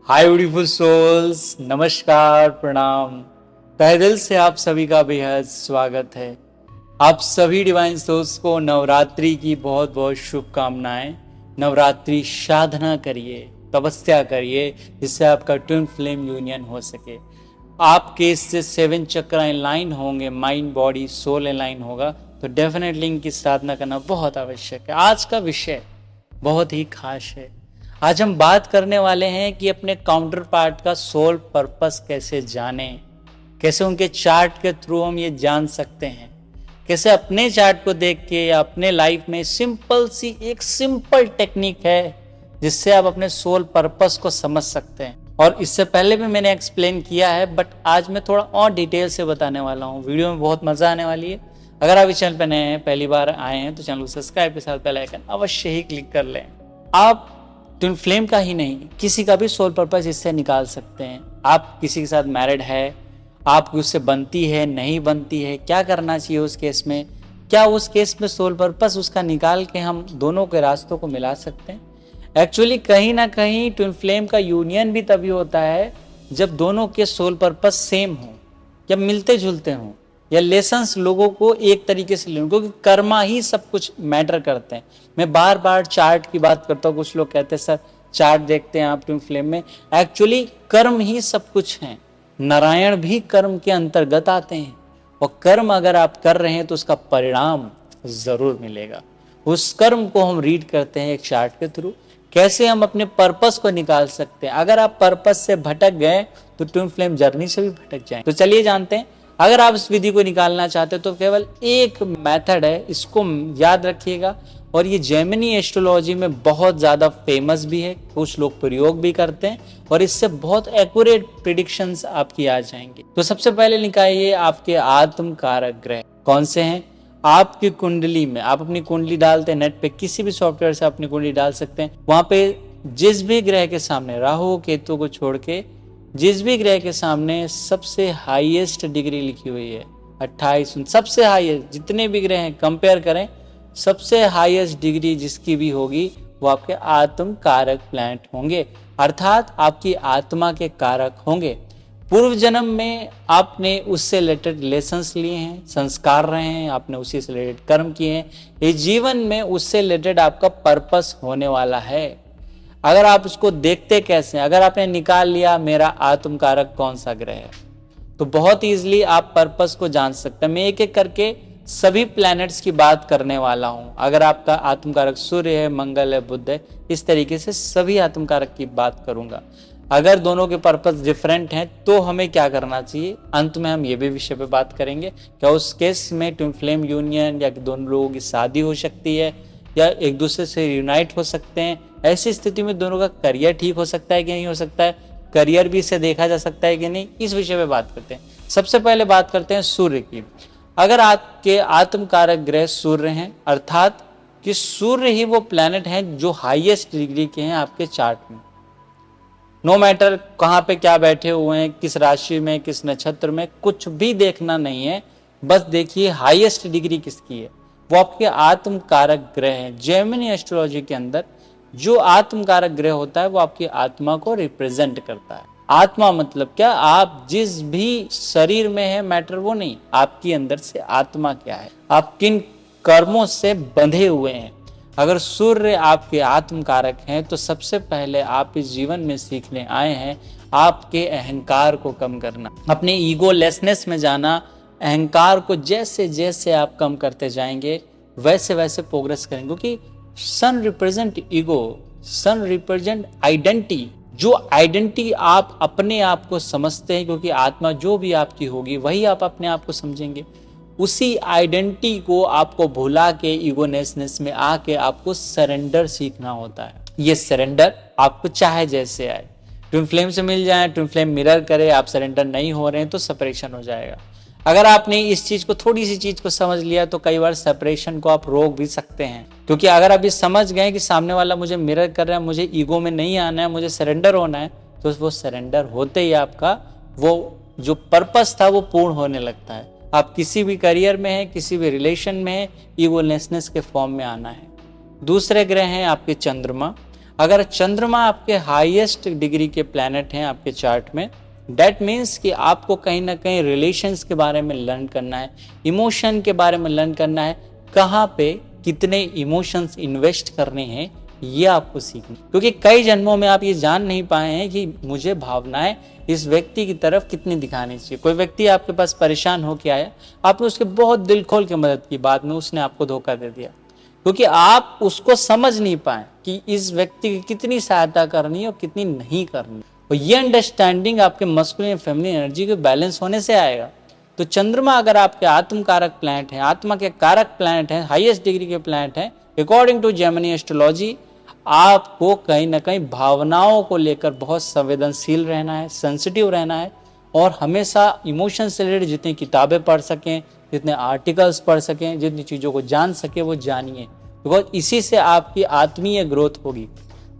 हाय beautiful souls, नमस्कार, प्रणाम। तहे दिल से आप सभी का बेहद स्वागत है। आप सभी डिवाइन सोल्स को नवरात्रि की बहुत बहुत शुभकामनाएं। नवरात्रि साधना करिए, तपस्या करिए, जिससे आपका ट्विन फ्लेम यूनियन हो सके। आपके इससे 7 चक्र लाइन होंगे, माइंड बॉडी सोल लाइन होगा, तो डेफिनेटली इनकी साधना करना बहुत आवश्यक है। आज का विषय बहुत ही खास है। आज हम बात करने वाले हैं कि अपने काउंटर पार्ट का सोल पर्पस कैसे जानें, कैसे उनके चार्ट के थ्रू हम ये जान सकते हैं, कैसे अपने चार्ट को देख के या अपने लाइफ में एक सिंपल टेक्निक है जिससे आप अपने सोल पर्पस को समझ सकते हैं। और इससे पहले भी मैंने एक्सप्लेन किया है, बट आज मैं थोड़ा और डिटेल से बताने वाला हूँ। वीडियो में बहुत मजा आने वाली है। अगर आप इस चैनल पर नए हैं, पहली बार आए हैं, तो चैनल को सब्सक्राइब के साथ बेल आइकन अवश्य ही क्लिक कर लें। आप ट्विन फ्लेम का ही नहीं, किसी का भी सोल पर्पस इससे निकाल सकते हैं। आप किसी के साथ मैरिड है, आपकी उससे बनती है, नहीं बनती है, क्या करना चाहिए उस केस में, क्या उस केस में सोल पर्पस उसका निकाल के हम दोनों के रास्तों को मिला सकते हैं। एक्चुअली कहीं ना कहीं ट्विन फ्लेम का यूनियन भी तभी होता है जब दोनों के सोल पर्पस सेम हो, जब मिलते जुलते हों, या लेसन्स लोगों को एक तरीके से लें, क्योंकि कर्मा ही सब कुछ मैटर करते हैं। मैं बार बार चार्ट की बात करता हूँ। कुछ लोग कहते हैं सर चार्ट देखते हैं आप ट्विन फ्लेम में, एक्चुअली कर्म ही सब कुछ है। नारायण भी कर्म के अंतर्गत आते हैं, और कर्म अगर आप कर रहे हैं तो उसका परिणाम जरूर मिलेगा। उस कर्म को हम रीड करते हैं एक चार्ट के थ्रू। कैसे हम अपने पर्पस को निकाल सकते हैं। अगर आप पर्पस से भटक गए तो ट्विन फ्लेम जर्नी से भी भटक जाएं। तो चलिए जानते हैं। अगर आप इस विधि को निकालना चाहते हो तो केवल एक मेथड है, इसको याद रखिएगा। और ये जेमिनी एस्ट्रोलॉजी में बहुत ज़्यादा फेमस भी है, कुछ लोग प्रयोग भी करते हैं, और इससे बहुत एक्यूरेट प्रिडिक्शंस आपकी आ जाएंगी। तो सबसे पहले निकालिए आपके आत्म कारक ग्रह कौन से हैं। आपकी कुंडली में आप अपनी कुंडली डालते हैं, नेट पे किसी भी सॉफ्टवेयर से अपनी कुंडली डाल सकते हैं। वहां पे जिस भी ग्रह के सामने, राहु केतु को छोड़ के जिस भी ग्रह के सामने सबसे हाईएस्ट डिग्री लिखी हुई है 28, सबसे हाईएस्ट, जितने भी ग्रह हैं कंपेयर करें, सबसे हाईएस्ट डिग्री जिसकी भी होगी वो आपके आत्म कारक प्लैनेट होंगे, अर्थात आपकी आत्मा के कारक होंगे। पूर्व जन्म में आपने उससे रिलेटेड लेसन्स लिए हैं, संस्कार रहे हैं, आपने उसी से रिलेटेड कर्म किए हैं। इस जीवन में उससे रिलेटेड आपका पर्पस होने वाला है। अगर आप उसको देखते कैसे, अगर आपने निकाल लिया मेरा आत्म कारक कौन सा ग्रह है, तो बहुत इजीली आप पर्पस को जान सकते हैं। मैं एक एक करके सभी प्लैनेट्स की बात करने वाला हूं। अगर आपका आत्म कारक सूर्य है, मंगल है, बुध है, इस तरीके से सभी आत्म कारक की बात करूंगा। अगर दोनों के पर्पस डिफरेंट हैं तो हमें क्या करना चाहिए, अंत में हम ये भी विषय पे बात करेंगे। क्या उस केस में ट्विन फ्लेम यूनियन, या दोनों लोगों की शादी हो सकती है, या एक दूसरे से यूनाइट हो सकते हैं। ऐसी स्थिति में दोनों का करियर ठीक हो सकता है कि नहीं हो सकता है, करियर भी इससे देखा जा सकता है कि नहीं, इस विषय पे बात करते हैं। सबसे पहले बात करते हैं सूर्य की। अगर आपके आत्म कारक ग्रह सूर्य हैं, अर्थात कि सूर्य ही वो प्लैनेट हैं जो हाईएस्ट डिग्री के हैं आपके चार्ट में। नो मैटर कहाँ पे क्या बैठे हुए हैं, किस राशि में, किस नक्षत्र में, कुछ भी देखना नहीं है, बस देखिए हाईएस्ट डिग्री किसकी है, वो आपके आत्म कारक ग्रह हैं। जेमिनी एस्ट्रोलॉजी के अंदर जो आत्म कारक ग्रह होता है वो आपकी आत्मा को रिप्रेजेंट करता है। आत्मा मतलब क्या, आप जिस भी शरीर में है मैटर वो नहीं, आपकी अंदर से आत्मा क्या है, आप किन कर्मों से बंधे हुए हैं। अगर सूर्य आपके आत्म कारक हैं तो सबसे पहले आप इस जीवन में सीखने आए हैं आपके अहंकार को कम करना, अपने ईगो लेसनेस में जाना। अहंकार को जैसे जैसे आप कम करते जाएंगे वैसे वैसे प्रोग्रेस करेंगे, क्योंकि सन रिप्रेजेंट ईगो, सन रिप्रेजेंट आइडेंटिटी। जो आइडेंटिटी आप अपने आप को समझते हैं, क्योंकि आत्मा जो भी आपकी होगी वही आप अपने आप को समझेंगे। उसी आइडेंटिटी को आपको भुला के ईगोनेसनेस में आके आपको सरेंडर सीखना होता है। ये सरेंडर आपको चाहे जैसे आए, ट्विन फ्लेम से मिल जाए, ट्विन फ्लेम मिरर करे, आप सरेंडर नहीं हो रहे हैं तो सेपरेशन हो जाएगा। अगर आपने इस चीज को, थोड़ी सी चीज को समझ लिया तो कई बार सेपरेशन को आप रोक भी सकते हैं। क्योंकि अगर आप ये समझ गए कि सामने वाला मुझे मिरर कर रहा है, मुझे ईगो में नहीं आना है, मुझे सरेंडर होना है, तो वो सरेंडर होते ही आपका वो जो पर्पस था वो पूर्ण होने लगता है। आप किसी भी करियर में है, किसी भी रिलेशन में है, ईगोलेसनेस के फॉर्म में आना है। दूसरे ग्रह हैं आपके चंद्रमा। अगर चंद्रमा आपके हाईएस्ट डिग्री के प्लैनेट हैं आपके चार्ट में, डेट मीन्स कि आपको कहीं ना कहीं रिलेशंस के बारे में लर्न करना है, इमोशन के बारे में लर्न करना है, कहाँ पे कितने इमोशंस इन्वेस्ट करने हैं ये आपको सीखना। क्योंकि कई जन्मों में आप ये जान नहीं पाए हैं कि मुझे भावनाएं इस व्यक्ति की तरफ कितनी दिखानी चाहिए। कोई व्यक्ति आपके पास परेशान होकर आया, आपने उसके बहुत दिल खोल के मदद की, बाद में उसने आपको धोखा दे दिया क्योंकि आप उसको समझ नहीं पाए कि इस व्यक्ति की कितनी सहायता करनी है और कितनी नहीं करनी। और ये अंडरस्टैंडिंग आपके मस्कुलिन और फेमिनिन एनर्जी के बैलेंस होने से आएगा। तो चंद्रमा अगर आपके आत्म कारक प्लैनेट है, आत्मा के कारक प्लैनेट है, हाईएस्ट डिग्री के प्लैनेट है, अकॉर्डिंग टू जेमिनी एस्ट्रोलॉजी, आपको कहीं ना कहीं भावनाओं को लेकर बहुत संवेदनशील रहना है, सेंसिटिव रहना है और हमेशा इमोशन से रिलेटेड जितनी किताबें पढ़ सकें, जितने आर्टिकल्स पढ़ सकें, जितनी चीज़ों को जान सके वो जानिए, बिकॉज इसी से आपकी आत्मीय ग्रोथ होगी।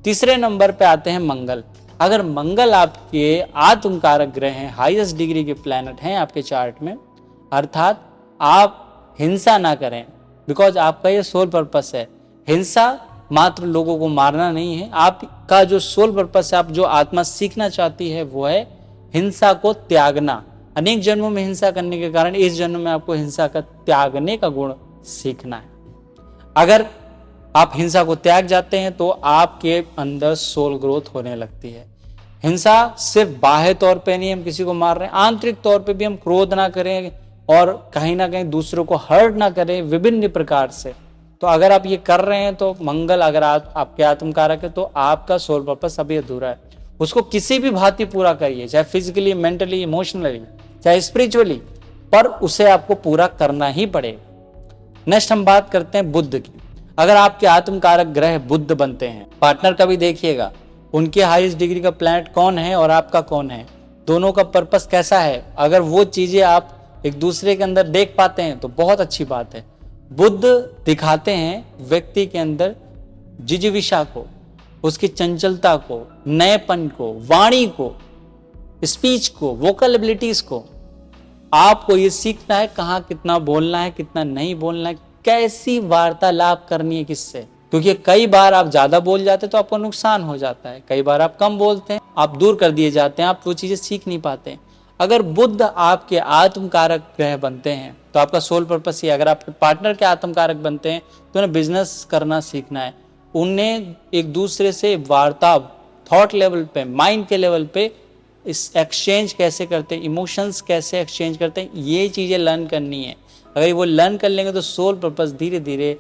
तीसरे नंबर पे आते हैं मंगल। अगर मंगल आपके आत्म कारक ग्रह हैं, हाईएस्ट डिग्री के प्लैनेट हैं आपके चार्ट में, अर्थात आप हिंसा ना करें, बिकॉज आपका ये सोल पर्पस है। हिंसा मात्र लोगों को मारना नहीं है, आपका जो सोल पर्पस है, आप जो आत्मा सीखना चाहती है वो है हिंसा को त्यागना। अनेक जन्मों में हिंसा करने के कारण इस जन्म में आपको हिंसा का त्यागने का गुण सीखना है। अगर आप हिंसा को त्याग जाते हैं तो आपके अंदर सोल ग्रोथ होने लगती है। हिंसा सिर्फ बाह्य तौर पे नहीं हम किसी को मार रहे हैं, आंतरिक तौर पे भी हम क्रोध ना करें और कहीं ना कहीं दूसरों को हर्ट ना करें विभिन्न प्रकार से। तो अगर आप ये कर रहे हैं तो मंगल अगर आपके आत्म कारक है तो आपका सोल पर्पस अभी अधूरा है। उसको किसी भी भांति पूरा करिए, चाहे फिजिकली, मेंटली, इमोशनली, चाहे स्पिरिचुअली, पर उसे आपको पूरा करना ही पड़ेगा। नेक्स्ट हम बात करते हैं बुध की। अगर आपके आत्म कारक ग्रह बुध बनते हैं, पार्टनर का भी देखिएगा, उनके हाईएस्ट डिग्री का प्लैनेट कौन है और आपका कौन है, दोनों का पर्पस कैसा है। अगर वो चीजें आप एक दूसरे के अंदर देख पाते हैं तो बहुत अच्छी बात है। बुध दिखाते हैं व्यक्ति के अंदर जिजीविषा को, उसकी चंचलता को, नएपन को, वाणी को, स्पीच को, वोकल एबिलिटीज को। आपको ये सीखना है कहाँ कितना बोलना है, कितना नहीं बोलना है, कैसी वार्तालाप करनी है किससे। क्योंकि कई बार आप ज्यादा बोल जाते हैं तो आपको नुकसान हो जाता है, कई बार आप कम बोलते हैं, आप दूर कर दिए जाते हैं, आप वो चीजें सीख नहीं पाते हैं। अगर बुध आपके आत्म कारक ग्रह बनते हैं तो आपका सोल पर्पस ही, अगर आपके पार्टनर के आत्म कारक बनते हैं तो उन्हें बिजनेस करना सीखना है, उन्हें एक दूसरे से वार्ता, थॉट लेवल पे, माइंड के लेवल पे इस एक्सचेंज कैसे करते हैं, इमोशंस कैसे एक्सचेंज करते हैं, ये चीजें लर्न करनी है। अगर वो लर्न कर लेंगे तो सोल पर्पस धीरे धीरे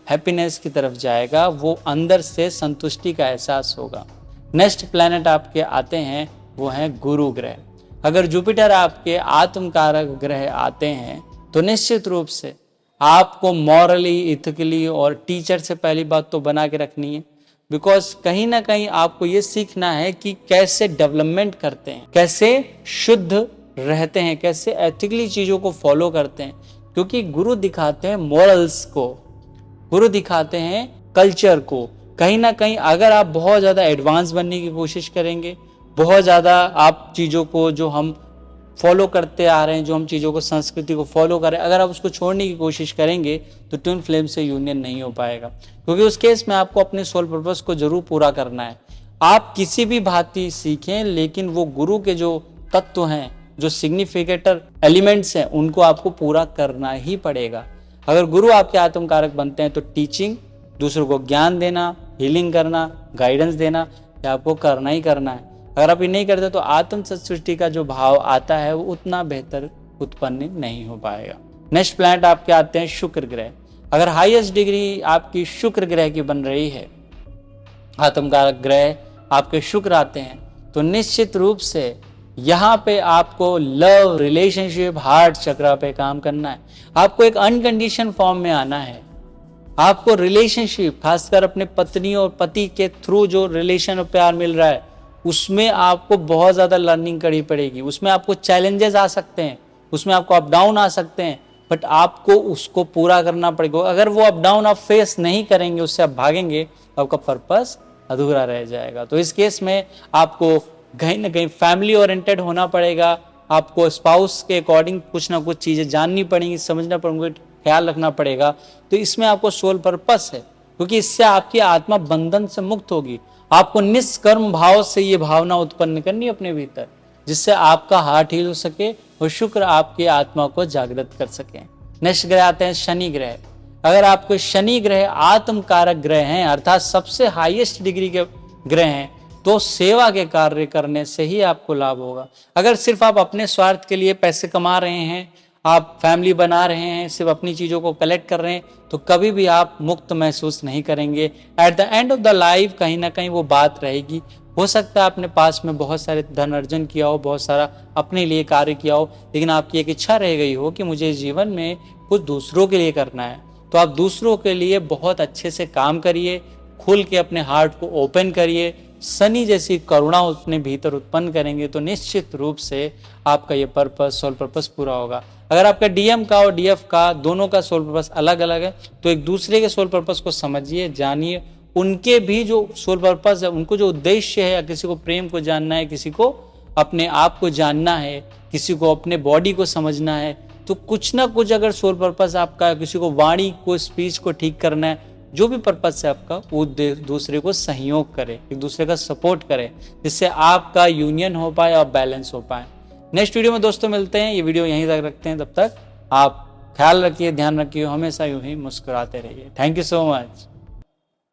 हैप्पीनेस की तरफ जाएगा, वो अंदर से संतुष्टि का एहसास होगा। नेक्स्ट प्लैनेट आपके आते हैं वो हैं गुरु ग्रह। अगर जुपिटर आपके आत्म कारक ग्रह आते हैं तो निश्चित रूप से आपको मॉरली, इथिकली और टीचर से पहली बात तो बना के रखनी है, बिकॉज कहीं ना कहीं आपको ये सीखना है कि कैसे डेवलपमेंट करते हैं, कैसे शुद्ध रहते हैं, कैसे एथिकली चीजों को फॉलो करते हैं। क्योंकि गुरु दिखाते हैं मॉरल्स को, गुरु दिखाते हैं कल्चर को। कहीं ना कहीं अगर आप बहुत ज्यादा एडवांस बनने की कोशिश करेंगे, बहुत ज्यादा आप चीजों को जो हम फॉलो करते आ रहे हैं, जो हम चीज़ों को, संस्कृति को फॉलो करें, अगर आप उसको छोड़ने की कोशिश करेंगे तो ट्विन फ्लेम से यूनियन नहीं हो पाएगा। क्योंकि उस केस में आपको अपने सोल पर्पस को जरूर पूरा करना है। आप किसी भी भांति सीखें, लेकिन वो गुरु के जो तत्व हैं, जो सिग्निफिकेटर एलिमेंट्स हैं, उनको आपको पूरा करना ही पड़ेगा। अगर गुरु आपके आत्म कारक बनते हैं तो टीचिंग, दूसरों को ज्ञान देना, हीलिंग करना, गाइडेंस देना, ये आपको करना ही करना है। अगर आप ये नहीं करते तो आत्म सृष्टि का जो भाव आता है वो उतना बेहतर उत्पन्न नहीं हो पाएगा। नेक्स्ट प्लैनेट आपके आते हैं शुक्र ग्रह। अगर हाईएस्ट डिग्री आपकी शुक्र ग्रह की बन रही है, आत्मकारक ग्रह आपके शुक्र आते हैं, तो निश्चित रूप से यहाँ पे आपको लव, रिलेशनशिप, हार्ट चक्र पे काम करना है। आपको एक अनकंडीशन फॉर्म में आना है। आपको रिलेशनशिप, खासकर अपने पत्नी और पति के थ्रू जो रिलेशन और प्यार मिल रहा है, उसमें आपको बहुत ज़्यादा लर्निंग करनी पड़ेगी। उसमें आपको चैलेंजेस आ सकते हैं, उसमें आपको अप डाउन आ सकते हैं, बट आपको उसको पूरा करना पड़ेगा। अगर वो अप डाउन आप फेस नहीं करेंगे, उससे आप भागेंगे, तो आपका पर्पस अधूरा रह जाएगा। तो इस केस में आपको कहीं ना कहीं फैमिली ओरिएंटेड होना पड़ेगा। आपको स्पाउस के अकॉर्डिंग कुछ ना कुछ चीज़ें जाननी पड़ेंगी, समझना पड़ेंगे, ख्याल रखना पड़ेगा। तो इसमें आपको सोल पर्पस है, क्योंकि इससे आपकी आत्मा बंधन से मुक्त होगी। आपको निष्कर्म भाव से ये भावना उत्पन्न करनी है अपने भीतर, जिससे आपका हार्ट हील हो सके और शुक्र आपकी आत्मा को जागृत कर सके। नेक्स्ट ग्रह आते हैं शनि ग्रह। अगर आपको शनि ग्रह आत्म कारक ग्रह हैं, अर्थात सबसे हाईएस्ट डिग्री के ग्रह हैं, तो सेवा के कार्य करने से ही आपको लाभ होगा। अगर सिर्फ आप अपने स्वार्थ के लिए पैसे कमा रहे हैं, आप फैमिली बना रहे हैं, सिर्फ अपनी चीज़ों को कलेक्ट कर रहे हैं, तो कभी भी आप मुक्त महसूस नहीं करेंगे। At the end of the life कहीं ना कहीं वो बात रहेगी। हो सकता है आपने पास में बहुत सारे धन अर्जन किया हो, बहुत सारा अपने लिए कार्य किया हो, लेकिन आपकी एक इच्छा रह गई हो कि मुझे जीवन में कुछ दूसरों के लिए करना है, तो आप दूसरों के लिए बहुत अच्छे से काम करिए, खुल के अपने हार्ट को ओपन करिए। शनि जैसी करुणा अपने भीतर उत्पन्न करेंगे तो निश्चित रूप से आपका ये पर्पस, सोल पर्पस पूरा होगा। अगर आपका डीएम का और डीएफ का दोनों का सोल पर्पस अलग अलग है, तो एक दूसरे के सोल पर्पस को समझिए, जानिए, उनके भी जो सोल पर्पस है, उनको जो उद्देश्य है, किसी को प्रेम को जानना है, किसी को अपने आप को जानना है, किसी को अपने बॉडी को समझना है, तो कुछ ना कुछ अगर सोल पर्पस आपका, किसी को वाणी को, स्पीच को ठीक करना है, जो भी पर्पस है आपका, वो दूसरे को सहयोग करे, एक दूसरे का सपोर्ट करे, जिससे आपका यूनियन हो पाए और बैलेंस हो पाए। नेक्स्ट वीडियो में दोस्तों मिलते हैं। ये वीडियो यहीं तक रखते हैं, तब तक आप ख्याल रखिए, ध्यान रखिए, हमेशा यूं ही मुस्कुराते रहिए। Thank you so much.